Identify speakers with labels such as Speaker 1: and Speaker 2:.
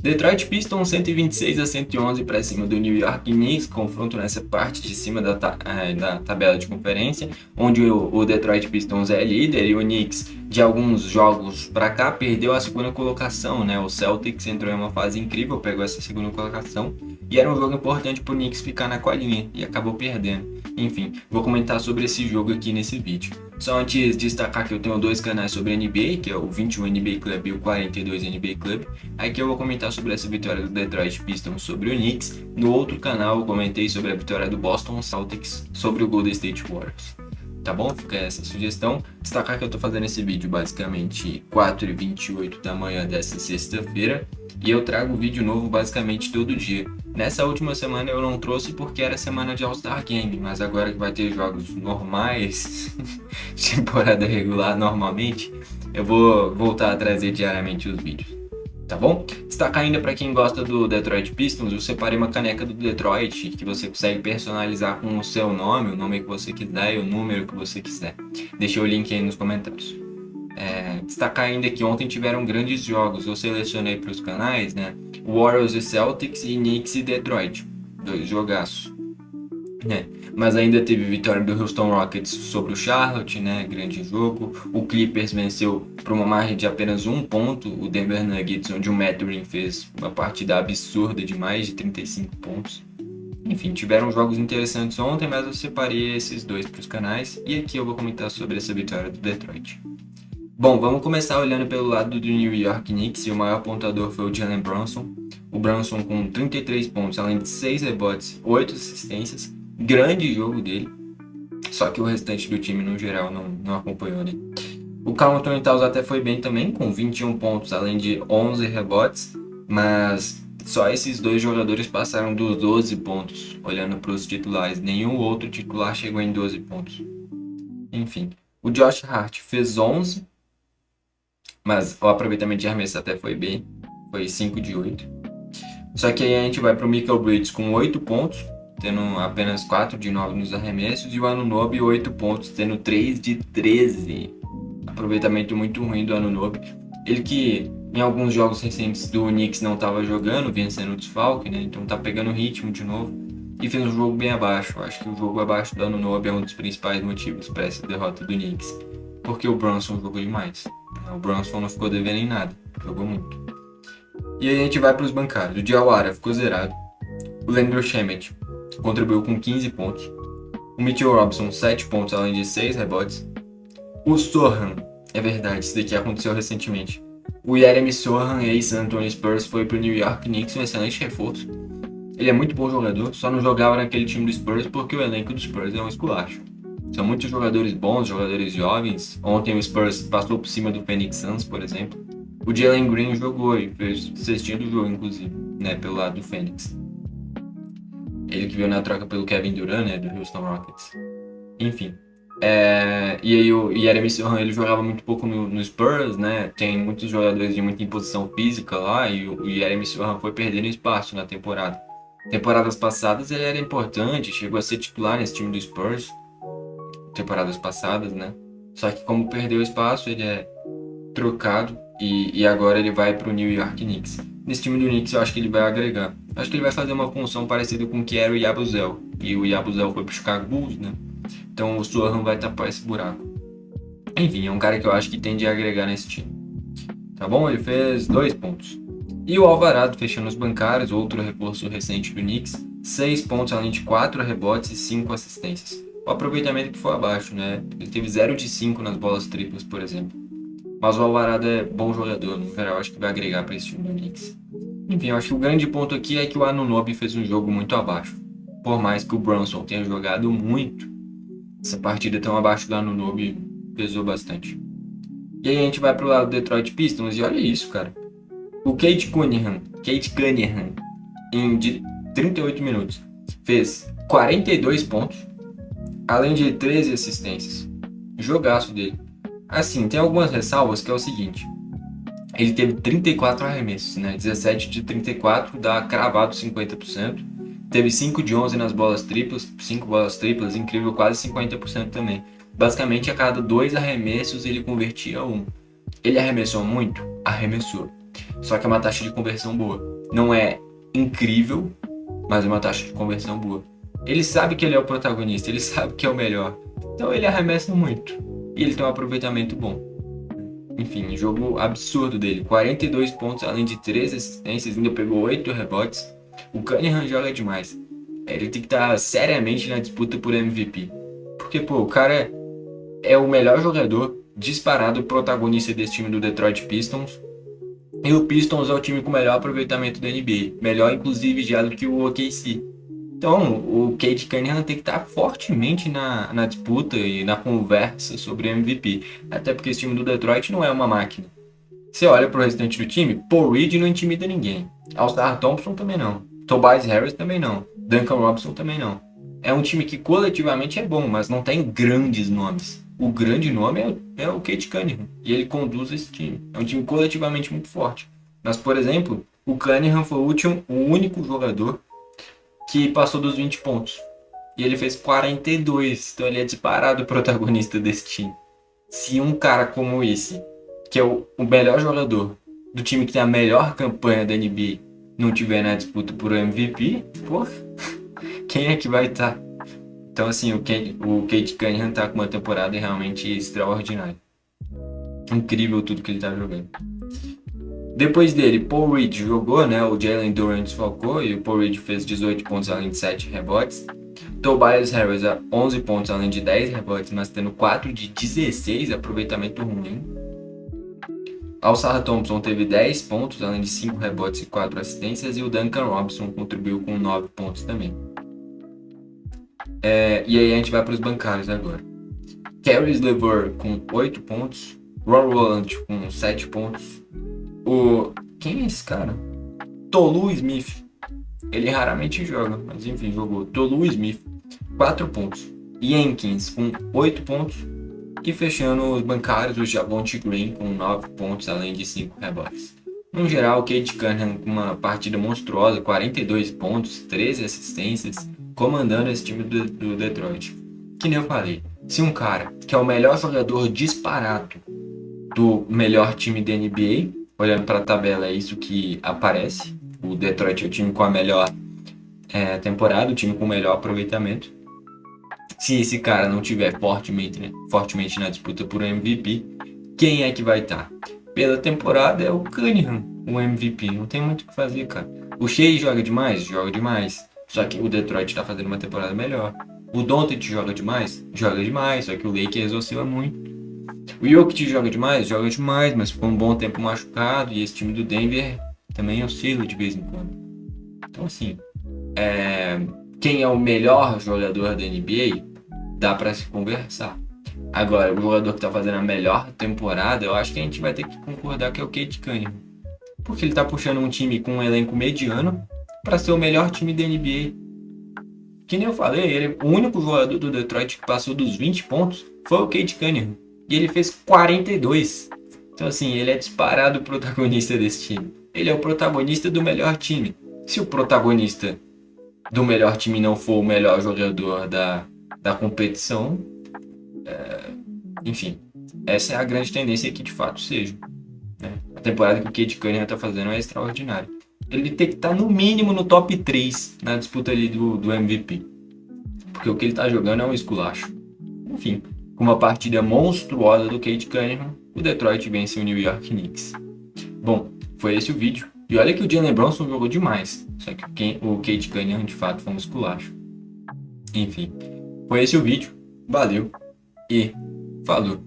Speaker 1: Detroit Pistons 126-111 para cima do New York Knicks, confronto nessa parte de cima da tabela de conferência, onde o Detroit Pistons é líder e o Knicks, de alguns jogos para cá, perdeu a segunda colocação, né? O Celtics entrou em uma fase incrível, pegou essa segunda colocação e era um jogo importante para o Knicks ficar na colinha e acabou perdendo. Enfim, vou comentar sobre esse jogo aqui nesse vídeo. Só antes de destacar que eu tenho dois canais sobre NBA, que é o 21 NBA Club e o 42 NBA Club. Aqui eu vou comentar sobre essa vitória do Detroit Pistons sobre o Knicks. No outro canal eu comentei sobre a vitória do Boston Celtics sobre o Golden State Warriors. Tá bom? Fica essa sugestão. Destacar que eu tô fazendo esse vídeo basicamente 4h28 da manhã dessa sexta-feira. E eu trago vídeo novo basicamente todo dia. Nessa última semana eu não trouxe porque era semana de All-Star Game, mas agora que vai ter jogos normais, temporada regular normalmente, eu vou voltar a trazer diariamente os vídeos. Tá bom? Destacar ainda para quem gosta do Detroit Pistons, eu separei uma caneca do Detroit que você consegue personalizar com o seu nome, o nome que você quiser e o número que você quiser. Deixei o link aí nos comentários. Destacar ainda que ontem tiveram grandes jogos, eu selecionei para os canais, né? Warriors e Celtics e Knicks e Detroit, dois jogaços, né? Mas ainda teve vitória do Houston Rockets sobre o Charlotte, né? Grande jogo. O Clippers venceu por uma margem de apenas um ponto o Denver Nuggets, onde o Mathurin fez uma partida absurda de mais de 35 pontos. Enfim, tiveram jogos interessantes ontem, mas eu separei esses dois para os canais e aqui eu vou comentar sobre essa vitória do Detroit. Bom, vamos começar olhando pelo lado do New York Knicks e o maior pontuador foi o Jalen Brunson. O Brunson com 33 pontos, além de 6 rebotes, 8 assistências. Grande jogo dele, só que o restante do time no geral não acompanhou, né? O Karl Anthony Towns até foi bem também, com 21 pontos, além de 11 rebotes, mas só esses dois jogadores passaram dos 12 pontos, olhando para os titulares. Nenhum outro titular chegou em 12 pontos. Enfim, o Josh Hart fez 11, mas o aproveitamento de arremesso até foi bem, foi 5 de 8. Só que aí a gente vai para o Michael Bridges com 8 pontos, tendo apenas 4 de 9 nos arremessos, e o Anunoby 8 pontos, tendo 3 de 13. Aproveitamento muito ruim do Anunoby. Ele que em alguns jogos recentes do Knicks não estava jogando, vinha sendo desfalque, né? Então tá pegando ritmo de novo. E fez um jogo bem abaixo. Eu acho que o jogo abaixo do Anunoby é um dos principais motivos para essa derrota do Knicks. Porque o Brunson jogou demais. O Brunson não ficou devendo em nada. Jogou muito. E aí a gente vai para os bancários. O Diawara ficou zerado. O Landry Shamet contribuiu com 15 pontos. O Mitchell Robinson 7 pontos além de 6 rebotes. O Sohan, é verdade, isso daqui aconteceu recentemente. O Jeremy Sohan, ex-San Antonio Spurs, foi para o New York Knicks, um excelente reforço. Ele é muito bom jogador, só não jogava naquele time do Spurs porque o elenco do Spurs é um esculacho. São muitos jogadores bons, jogadores jovens. Ontem o Spurs passou por cima do Phoenix Suns, por exemplo. O Jalen Green jogou e fez cestinha do jogo, inclusive, né, pelo lado do Phoenix. Ele que veio na troca pelo Kevin Durant, né, do Houston Rockets. Enfim. E aí o Jeremy Sohan, ele jogava muito pouco no Spurs, né? Tem muitos jogadores de muita imposição física lá e o Jeremy Sohan foi perdendo espaço na temporada. Temporadas passadas ele era importante, chegou a ser titular nesse time do Spurs. Temporadas passadas, né? Só que como perdeu espaço, ele é trocado e agora ele vai para o New York Knicks. Nesse time do Knicks eu acho que ele vai agregar. Acho que ele vai fazer uma função parecida com o que era o Yabusel. E o Yabusel foi pro Chicago Bulls, né? Então o Sohan vai tapar esse buraco. Enfim, é um cara que eu acho que tende a agregar nesse time. Tá bom? Ele fez 2 pontos. E o Alvarado fechando os bancários, outro reforço recente do Knicks. 6 pontos além de 4 rebotes e 5 assistências. O aproveitamento que foi abaixo, né? Ele teve 0 de 5 nas bolas triplas, por exemplo. Mas o Alvarado é bom jogador, no geral, acho que vai agregar para esse time do Knicks. Enfim, eu acho que o grande ponto aqui é que o Anunoby fez um jogo muito abaixo. Por mais que o Brunson tenha jogado muito, essa partida tão abaixo do Anunoby pesou bastante. E aí a gente vai pro lado do Detroit Pistons e olha isso, cara. O Cade Cunningham, em 38 minutos, fez 42 pontos, além de 13 assistências. Jogaço dele. Assim, tem algumas ressalvas que é o seguinte. Ele teve 34 arremessos, né? 17 de 34, dá cravado 50%. Teve 5 de 11 nas bolas triplas, 5 bolas triplas, incrível, quase 50% também. Basicamente, a cada 2 arremessos, ele convertia 1. Ele arremessou muito? Arremessou. Só que é uma taxa de conversão boa. Não é incrível, mas é uma taxa de conversão boa. Ele sabe que ele é o protagonista, ele sabe que é o melhor. Então ele arremessa muito. E ele tem um aproveitamento bom. Enfim, jogo absurdo dele. 42 pontos, além de 3 assistências, ainda pegou 8 rebotes. O Cunningham joga demais. Ele tem que estar seriamente na disputa por MVP. Porque, pô, o cara é o melhor jogador, disparado protagonista desse time do Detroit Pistons. E o Pistons é o time com o melhor aproveitamento da NBA. Melhor, inclusive, já do que o OKC. Então, o Cade Cunningham tem que estar fortemente na disputa e na conversa sobre MVP. Até porque esse time do Detroit não é uma máquina. Você olha pro restante do time, Paul Reed não intimida ninguém. All-Star Thompson também não. Tobias Harris também não. Duncan Robinson também não. É um time que coletivamente é bom, mas não tem grandes nomes. O grande nome é o Cade Cunningham. E ele conduz esse time. É um time coletivamente muito forte. Mas, por exemplo, o Cunningham foi o único jogador que passou dos 20 pontos. E ele fez 42. Então ele é disparado o protagonista desse time. Se um cara como esse, que é o melhor jogador do time que tem a melhor campanha da NBA, não tiver na disputa por MVP, pô, quem é que vai estar? Então, assim, o Cade Cunningham tá com uma temporada realmente extraordinária. Incrível tudo que ele tá jogando. Depois dele, Paul Reed jogou, né? O Jalen Duren desfalcou e o Paul Reed fez 18 pontos além de 7 rebotes. Tobias Harris 11 pontos além de 10 rebotes, mas tendo 4 de 16, aproveitamento ruim. Al-Sarra Thompson teve 10 pontos, além de 5 rebotes e 4 assistências, e o Duncan Robinson contribuiu com 9 pontos também. E aí a gente vai para os bancários agora. Caris LeVert com 8 pontos, Ron Rolland com 7 pontos. Quem é esse cara? Tolu Smith. Ele raramente joga, mas enfim, jogou. Tolu Smith, 4 pontos. Jenkins com 8 pontos. E fechando os bancários, o Javonte Green com 9 pontos, além de 5 rebotes. No geral, o Cade Cunningham com uma partida monstruosa, 42 pontos, 13 assistências, comandando esse time do Detroit. Que nem eu falei, se um cara que é o melhor jogador disparado do melhor time da NBA, olhando para a tabela é isso que aparece, o Detroit é o time com a melhor temporada, o time com o melhor aproveitamento. Se esse cara não tiver fortemente na disputa por MVP, quem é que vai estar? Pela temporada é o Cunningham, o MVP. Não tem muito o que fazer, cara. O Shea joga demais? Joga demais. Só que o Detroit tá fazendo uma temporada melhor. O Doncic joga demais? Joga demais. Só que o Lakers oscila muito. O Jokic joga demais? Joga demais, mas ficou um bom tempo machucado. E esse time do Denver também oscila de vez em quando. Então, assim, quem é o melhor jogador da NBA? Dá pra se conversar. Agora, o jogador que tá fazendo a melhor temporada, eu acho que a gente vai ter que concordar que é o Cade Cunningham. Porque ele tá puxando um time com um elenco mediano pra ser o melhor time da NBA. Que nem eu falei, o único jogador do Detroit que passou dos 20 pontos foi o Cade Cunningham. E ele fez 42. Então, assim, ele é disparado o protagonista desse time. Ele é o protagonista do melhor time. Se o protagonista do melhor time não for o melhor jogador da competição, enfim, essa é a grande tendência que de fato seja, né? A temporada que o Cade Cunningham está fazendo é extraordinária. Ele tem que estar no mínimo no top 3 na disputa ali do MVP, porque o que ele está jogando é um esculacho. Enfim, com uma partida monstruosa do Cade Cunningham, o Detroit vence o New York Knicks. Bom, foi esse o vídeo. E olha que o Jalen Brunson jogou demais, só que o Cade Cunningham de fato foi um esculacho. Enfim, foi esse o vídeo. Valeu e falou!